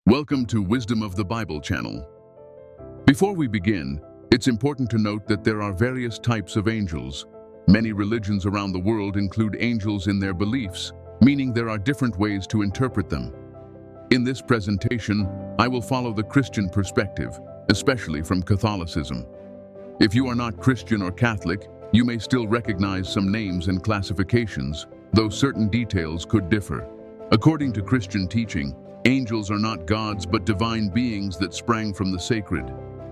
Welcome to Wisdom of the Bible channel. Before we begin, it's important to note that there are various types of angels. Many religions around the world include angels in their beliefs, meaning there are different ways to interpret them. In this presentation, I will follow the Christian perspective, especially from Catholicism. If you are not Christian or Catholic, you may still recognize some names and classifications, though certain details could differ. According to Christian teaching, angels are not gods but divine beings that sprang from the sacred.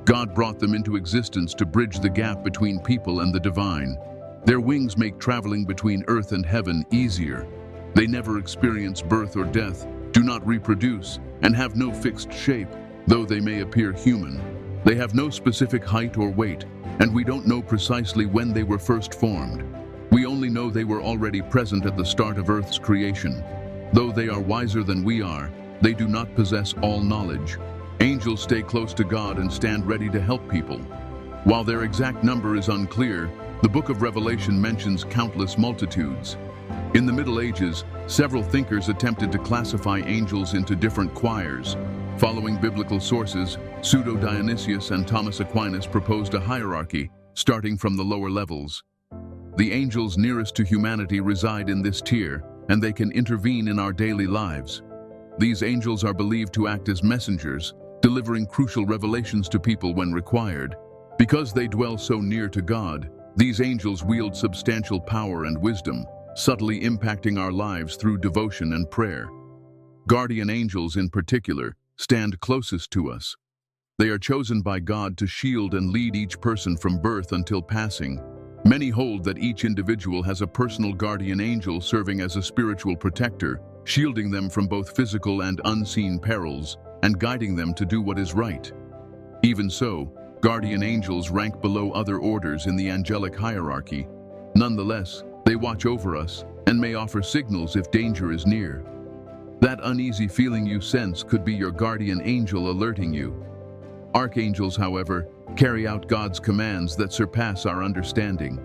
God brought them into existence to bridge the gap between people and the divine. Their wings make traveling between earth and heaven easier. They never experience birth or death, do not reproduce, and have no fixed shape, though they may appear human. They have no specific height or weight, and we don't know precisely when they were first formed. We only know they were already present at the start of Earth's creation. Though they are wiser than we are, they do not possess all knowledge. Angels stay close to God and stand ready to help people. While their exact number is unclear, the book of Revelation mentions countless multitudes. In the Middle Ages, several thinkers attempted to classify angels into different choirs. Following biblical sources, Pseudo-Dionysius and Thomas Aquinas proposed a hierarchy, starting from the lower levels. The angels nearest to humanity reside in this tier, and they can intervene in our daily lives. These angels are believed to act as messengers, delivering crucial revelations to people when required. Because they dwell so near to God, these angels wield substantial power and wisdom, subtly impacting our lives through devotion and prayer. Guardian angels, in particular, stand closest to us. They are chosen by God to shield and lead each person from birth until passing. Many hold that each individual has a personal guardian angel serving as a spiritual protector, shielding them from both physical and unseen perils, and guiding them to do what is right. Even so, guardian angels rank below other orders in the angelic hierarchy. Nonetheless, they watch over us and may offer signals if danger is near. That uneasy feeling you sense could be your guardian angel alerting you. Archangels, however, carry out God's commands that surpass our understanding.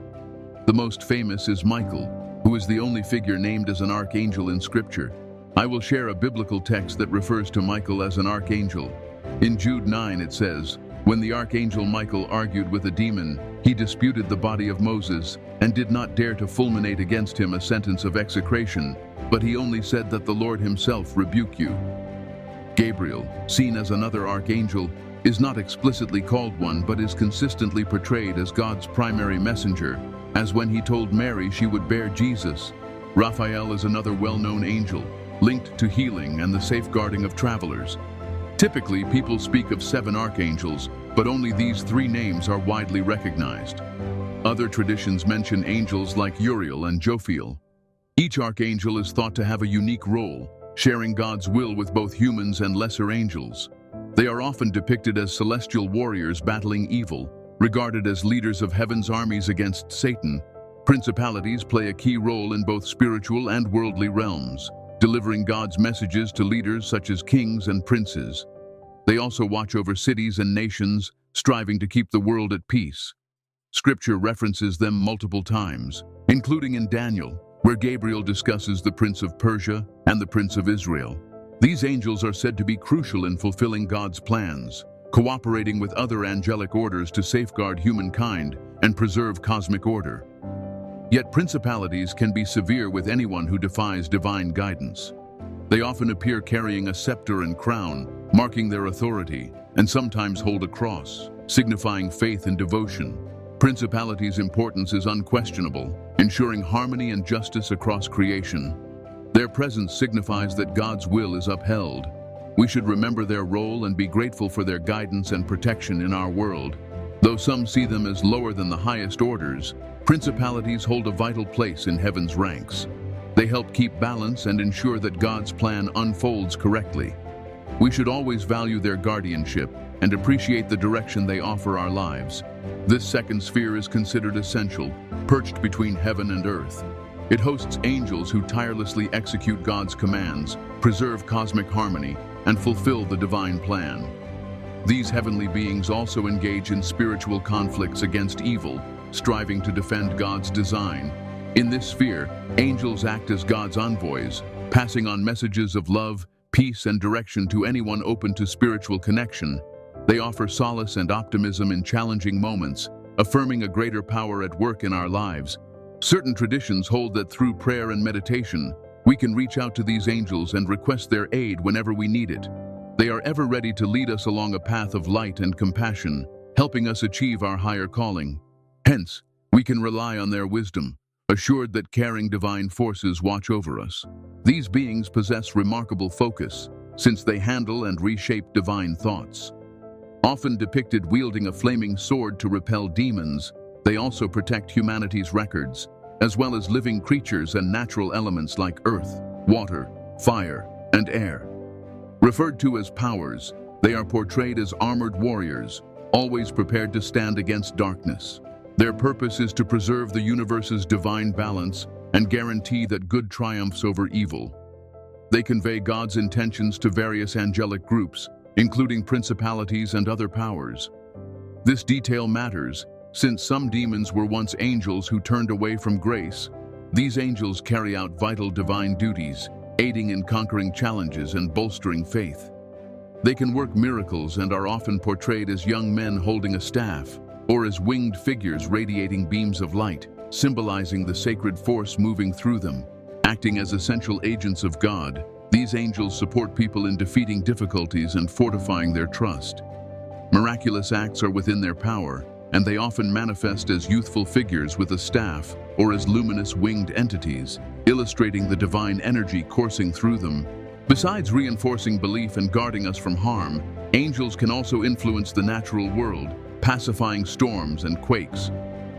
The most famous is Michael, who is the only figure named as an archangel in Scripture. I will share a biblical text that refers to Michael as an archangel. In Jude 9 it says, "When the archangel Michael argued with a demon, he disputed the body of Moses, and did not dare to fulminate against him a sentence of execration, but he only said that the Lord himself rebuke you." Gabriel, seen as another archangel, is not explicitly called one but is consistently portrayed as God's primary messenger, as when he told Mary she would bear Jesus. Raphael is another well-known angel, linked to healing and the safeguarding of travelers. Typically, people speak of 7 archangels, but only these 3 names are widely recognized. Other traditions mention angels like Uriel and Jophiel. Each archangel is thought to have a unique role, sharing God's will with both humans and lesser angels. They are often depicted as celestial warriors battling evil, regarded as leaders of heaven's armies against Satan. Principalities play a key role in both spiritual and worldly realms, delivering God's messages to leaders such as kings and princes. They also watch over cities and nations, striving to keep the world at peace. Scripture references them multiple times, including in Daniel, where Gabriel discusses the Prince of Persia and the Prince of Israel. These angels are said to be crucial in fulfilling God's plans, cooperating with other angelic orders to safeguard humankind and preserve cosmic order. Yet principalities can be severe with anyone who defies divine guidance. They often appear carrying a scepter and crown, marking their authority, and sometimes hold a cross, signifying faith and devotion. Principalities' importance is unquestionable, ensuring harmony and justice across creation. Their presence signifies that God's will is upheld. We should remember their role and be grateful for their guidance and protection in our world. Though some see them as lower than the highest orders, principalities hold a vital place in heaven's ranks. They help keep balance and ensure that God's plan unfolds correctly. We should always value their guardianship and appreciate the direction they offer our lives. This second sphere is considered essential, perched between heaven and earth. It hosts angels who tirelessly execute God's commands, preserve cosmic harmony, and fulfill the divine plan. These heavenly beings also engage in spiritual conflicts against evil, striving to defend God's design. In this sphere, angels act as God's envoys, passing on messages of love, peace, and direction to anyone open to spiritual connection. They offer solace and optimism in challenging moments, affirming a greater power at work in our lives. Certain traditions hold that through prayer and meditation, we can reach out to these angels and request their aid whenever we need it. They are ever ready to lead us along a path of light and compassion, helping us achieve our higher calling. Hence, we can rely on their wisdom, assured that caring divine forces watch over us. These beings possess remarkable focus, since they handle and reshape divine thoughts. Often depicted wielding a flaming sword to repel demons, they also protect humanity's records, as well as living creatures and natural elements like earth, water, fire, and air. Referred to as powers, they are portrayed as armored warriors, always prepared to stand against darkness. Their purpose is to preserve the universe's divine balance and guarantee that good triumphs over evil. They convey God's intentions to various angelic groups, including principalities and other powers. This detail matters, since some demons were once angels who turned away from grace. These angels carry out vital divine duties, aiding in conquering challenges and bolstering faith. They can work miracles and are often portrayed as young men holding a staff, or as winged figures radiating beams of light, symbolizing the sacred force moving through them. Acting as essential agents of God, these angels support people in defeating difficulties and fortifying their trust. Miraculous acts are within their power, and they often manifest as youthful figures with a staff or as luminous winged entities, illustrating the divine energy coursing through them. Besides reinforcing belief and guarding us from harm, angels can also influence the natural world, pacifying storms and quakes.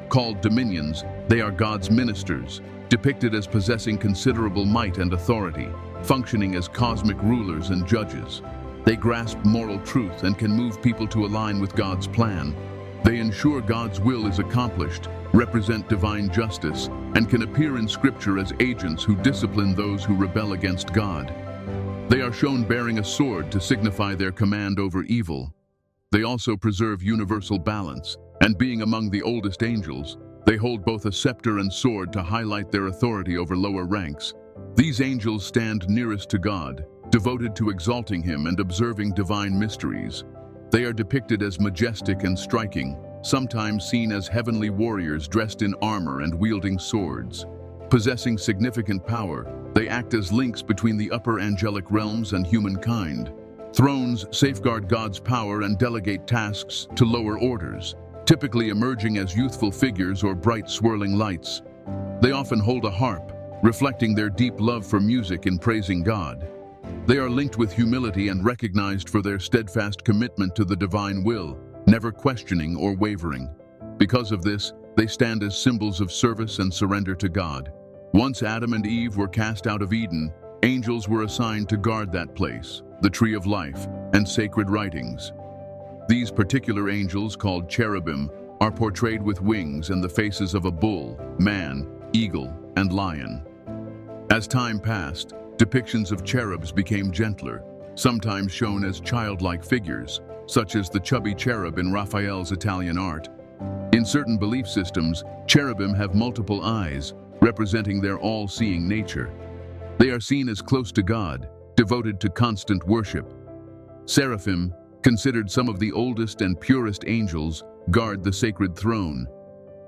Called dominions, they are God's ministers, depicted as possessing considerable might and authority, functioning as cosmic rulers and judges. They grasp moral truth and can move people to align with God's plan. They ensure God's will is accomplished, represent divine justice, and can appear in Scripture as agents who discipline those who rebel against God. They are shown bearing a sword to signify their command over evil. They also preserve universal balance, and being among the oldest angels, they hold both a scepter and sword to highlight their authority over lower ranks. These angels stand nearest to God, devoted to exalting Him and observing divine mysteries. They are depicted as majestic and striking, sometimes seen as heavenly warriors dressed in armor and wielding swords. Possessing significant power, they act as links between the upper angelic realms and humankind. Thrones safeguard God's power and delegate tasks to lower orders, typically emerging as youthful figures or bright swirling lights. They often hold a harp, reflecting their deep love for music in praising God. They are linked with humility and recognized for their steadfast commitment to the divine will, never questioning or wavering. Because of this, they stand as symbols of service and surrender to God. Once Adam and Eve were cast out of Eden, angels were assigned to guard that place, the tree of life, and sacred writings. These particular angels, called cherubim, are portrayed with wings and the faces of a bull, man, eagle, and lion. As time passed, depictions of cherubs became gentler, sometimes shown as childlike figures, such as the chubby cherub in Raphael's Italian art. In certain belief systems, cherubim have multiple eyes, representing their all-seeing nature. They are seen as close to God, devoted to constant worship. Seraphim, considered some of the oldest and purest angels, guard the sacred throne.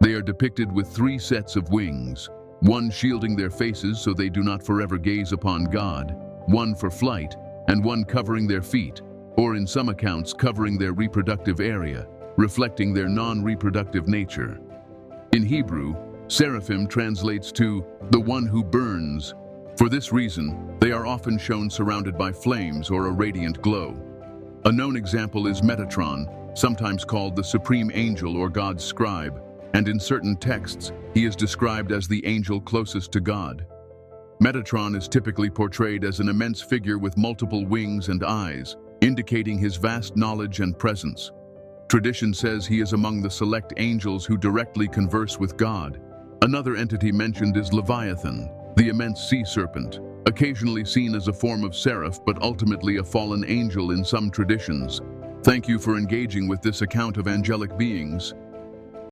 They are depicted with 3 sets of wings, one shielding their faces so they do not forever gaze upon God, one for flight, and one covering their feet, or in some accounts covering their reproductive area, reflecting their non-reproductive nature. In Hebrew, seraphim translates to the one who burns. For this reason, they are often shown surrounded by flames or a radiant glow. A known example is Metatron, sometimes called the supreme angel or God's scribe, and in certain texts, he is described as the angel closest to God. Metatron is typically portrayed as an immense figure with multiple wings and eyes, indicating his vast knowledge and presence. Tradition says he is among the select angels who directly converse with God. Another entity mentioned is Leviathan, the immense sea serpent, occasionally seen as a form of seraph but ultimately a fallen angel in some traditions. Thank you for engaging with this account of angelic beings.